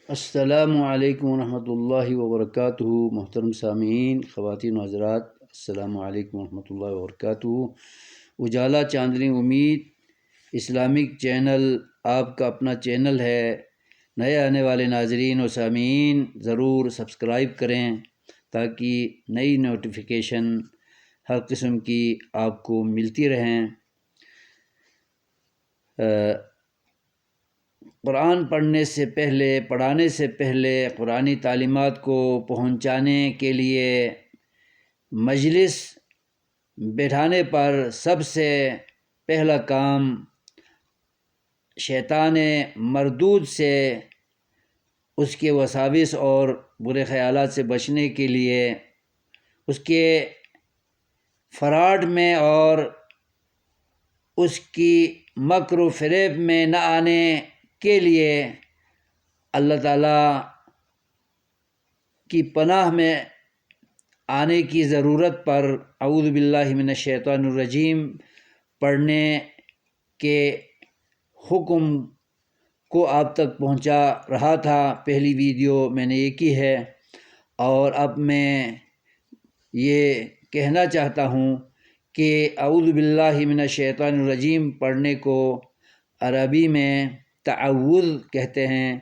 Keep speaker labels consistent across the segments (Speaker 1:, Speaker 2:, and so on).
Speaker 1: السلام علیکم ورحمۃ اللہ وبرکاتہ۔ محترم سامعین، خواتین و حضرات، السلام علیکم ورحمۃ اللہ وبرکاتہ۔ اجالا چاندنی امید اسلامک چینل آپ کا اپنا چینل ہے۔ نئے آنے والے ناظرین و سامعین ضرور سبسکرائب کریں تاکہ نئی نوٹیفیکیشن ہر قسم کی آپ کو ملتی رہیں۔ قرآن پڑھانے سے پہلے قرآنی تعلیمات کو پہنچانے کے لیے مجلس بیٹھانے پر سب سے پہلا کام شیطان مردود سے، اس کے وساوس اور برے خیالات سے بچنے کے لیے، اس کے فراڈ میں اور اس کی مکر و فریب میں نہ آنے کے لیے اللہ تعالیٰ کی پناہ میں آنے کی ضرورت پر اعوذ باللہ من الشیطان الرجیم پڑھنے کے حکم کو آپ تک پہنچا رہا تھا۔ پہلی ویڈیو میں نے یہ کی ہے، اور اب میں یہ کہنا چاہتا ہوں کہ اعوذ باللہ من الشیطان الرجیم پڑھنے کو عربی میں تعوذ کہتے ہیں،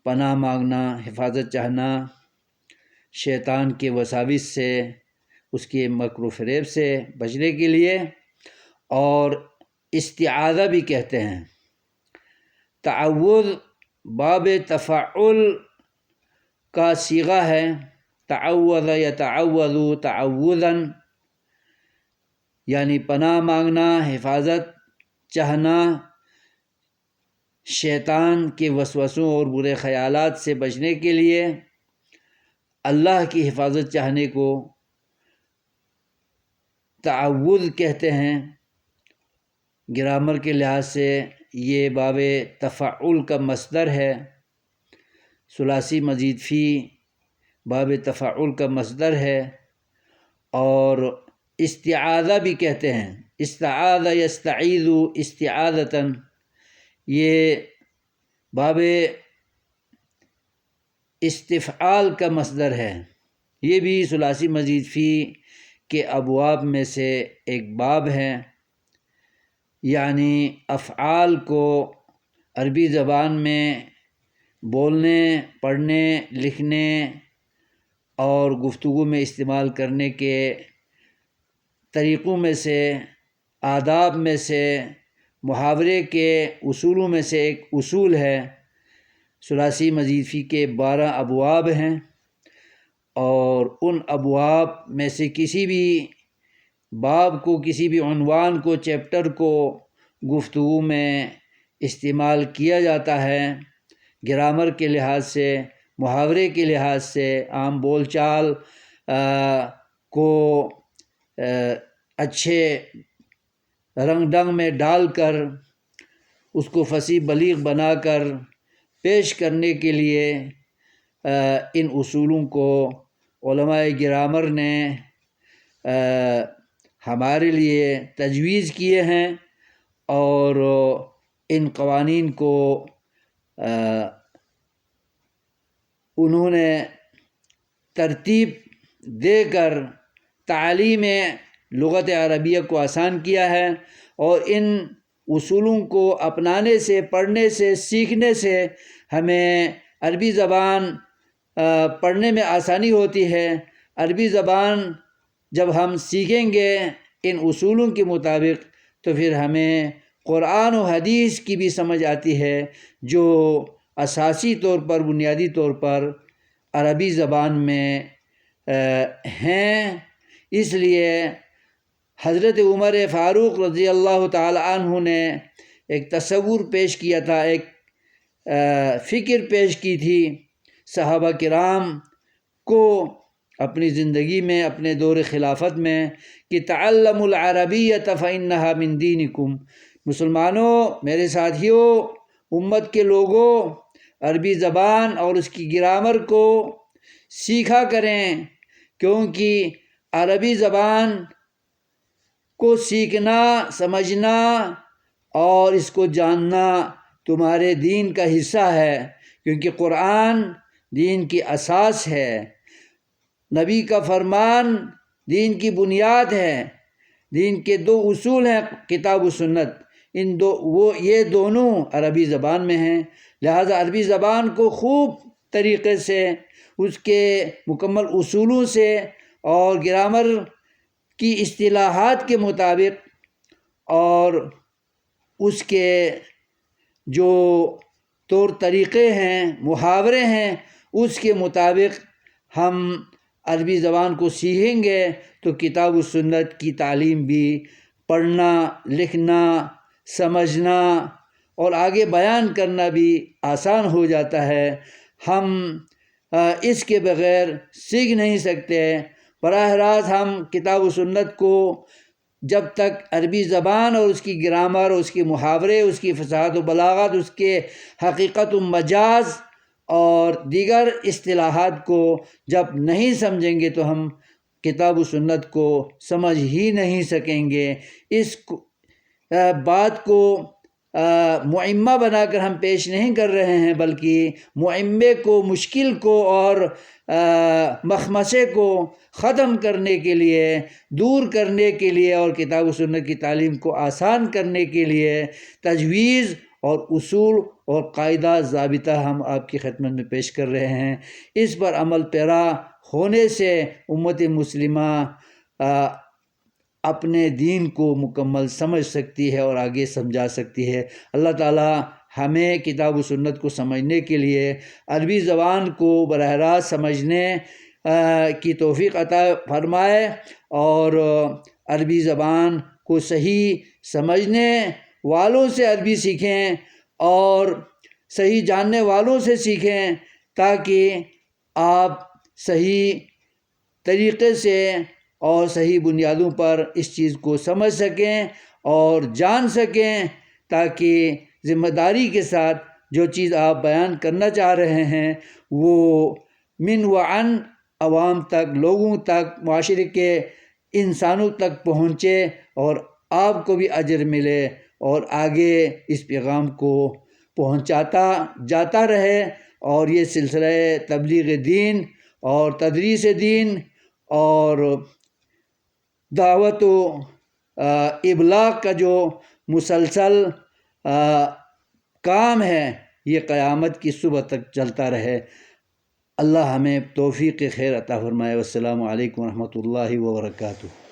Speaker 1: پناہ مانگنا، حفاظت چاہنا شیطان کے وساوس سے، اس کے مکر و فریب سے بچنے کے لیے، اور استعاذہ بھی کہتے ہیں۔ تعوذ باب تفعل کا صیغہ ہے، تعوذ یتعوذ تعوذا، یعنی پناہ مانگنا، حفاظت چاہنا شیطان کے وسوسوں اور برے خیالات سے بچنے کے لیے، اللہ کی حفاظت چاہنے کو تعوذ کہتے ہیں۔ گرامر کے لحاظ سے یہ باب تفعل کا مصدر ہے، ثلاثی مزید فی باب تفعل کا مصدر ہے، اور استعاذہ بھی کہتے ہیں، استعاذ یستعیذ استعاذۃ، یہ باب استفعال کا مصدر ہے۔ یہ بھی ثلاثی مزید فی کے ابواب میں سے ایک باب ہے، یعنی افعال کو عربی زبان میں بولنے، پڑھنے، لکھنے اور گفتگو میں استعمال کرنے کے طریقوں میں سے، آداب میں سے، محاورے کے اصولوں میں سے ایک اصول ہے۔ ثلاثی مزید فی کے 12 ابواب ہیں، اور ان ابواب میں سے کسی بھی باب کو، کسی بھی عنوان کو، چیپٹر کو گفتگو میں استعمال کیا جاتا ہے۔ گرامر کے لحاظ سے، محاورے کے لحاظ سے، عام بول چال کو اچھے رنگ ڈنگ میں ڈال کر، اس کو فصیح بلیغ بنا کر پیش کرنے کے لیے ان اصولوں کو علماء گرامر نے ہمارے لیے تجویز کیے ہیں، اور ان قوانین کو انہوں نے ترتیب دے کر تعلیم لغت عربیہ کو آسان کیا ہے، اور ان اصولوں کو اپنانے سے، پڑھنے سے، سیکھنے سے ہمیں عربی زبان پڑھنے میں آسانی ہوتی ہے۔ عربی زبان جب ہم سیکھیں گے ان اصولوں کے مطابق، تو پھر ہمیں قرآن و حدیث کی بھی سمجھ آتی ہے، جو اساسی طور پر، بنیادی طور پر عربی زبان میں ہیں۔ اس لیے حضرت عمر فاروق رضی اللہ تعالی عنہ نے ایک تصور پیش کیا تھا، ایک فکر پیش کی تھی صحابہ کرام کو اپنی زندگی میں، اپنے دور خلافت میں، کہ تعلموا العربیۃ فإنها من دینکم، مسلمانوں، میرے ساتھیوں، امت کے لوگوں، عربی زبان اور اس کی گرامر کو سیکھا کریں، کیونکہ عربی زبان کو سیکھنا، سمجھنا اور اس کو جاننا تمہارے دین کا حصہ ہے۔ کیونکہ قرآن دین کی اساس ہے، نبی کا فرمان دین کی بنیاد ہے، دین کے دو اصول ہیں کتاب و سنت، یہ دونوں عربی زبان میں ہیں، لہذا عربی زبان کو خوب طریقے سے اس کے مکمل اصولوں سے اور گرامر کی اصطلاحات کے مطابق اور اس کے جو طور طریقے ہیں، محاورے ہیں، اس کے مطابق ہم عربی زبان کو سیکھیں گے تو کتاب و سنت کی تعلیم بھی پڑھنا، لکھنا، سمجھنا اور آگے بیان کرنا بھی آسان ہو جاتا ہے۔ ہم اس کے بغیر سیکھ نہیں سکتے۔ براہ راست ہم کتاب و سنت کو جب تک عربی زبان اور اس کی گرامر، اس کے محاورے، اس کی فصاحت و بلاغت، اس کے حقیقت و مجاز اور دیگر اصطلاحات کو جب نہیں سمجھیں گے تو ہم کتاب و سنت کو سمجھ ہی نہیں سکیں گے۔ اس بات کو معمہ بنا کر ہم پیش نہیں کر رہے ہیں، بلکہ معمے کو، مشکل کو اور مخمصے کو ختم کرنے کے لیے، دور کرنے کے لیے اور کتاب و سنت کی تعلیم کو آسان کرنے کے لیے تجویز اور اصول اور قاعدہ ضابطہ ہم آپ کی خدمت میں پیش کر رہے ہیں۔ اس پر عمل پیرا ہونے سے امت مسلمہ اپنے دین کو مکمل سمجھ سکتی ہے اور آگے سمجھا سکتی ہے۔ اللہ تعالی ہمیں کتاب و سنت کو سمجھنے کے لیے عربی زبان کو براہ راست سمجھنے کی توفیق عطا فرمائے اور عربی زبان کو صحیح سمجھنے والوں سے عربی سیکھیں اور صحیح جاننے والوں سے سیکھیں، تاکہ آپ صحیح طریقے سے اور صحیح بنیادوں پر اس چیز کو سمجھ سکیں اور جان سکیں، تاکہ ذمہ داری کے ساتھ جو چیز آپ بیان کرنا چاہ رہے ہیں وہ من و عن عوام تک، لوگوں تک، معاشرے کے انسانوں تک پہنچے اور آپ کو بھی اجر ملے اور آگے اس پیغام کو پہنچاتا جاتا رہے، اور یہ سلسلہ تبلیغ دین اور تدریس دین اور دعوت و ابلاغ کا جو مسلسل کام ہے یہ قیامت کی صبح تک چلتا رہے۔ اللہ ہمیں توفیق خیر عطا فرمائے۔ والسلام علیکم ورحمۃ اللہ وبرکاتہ۔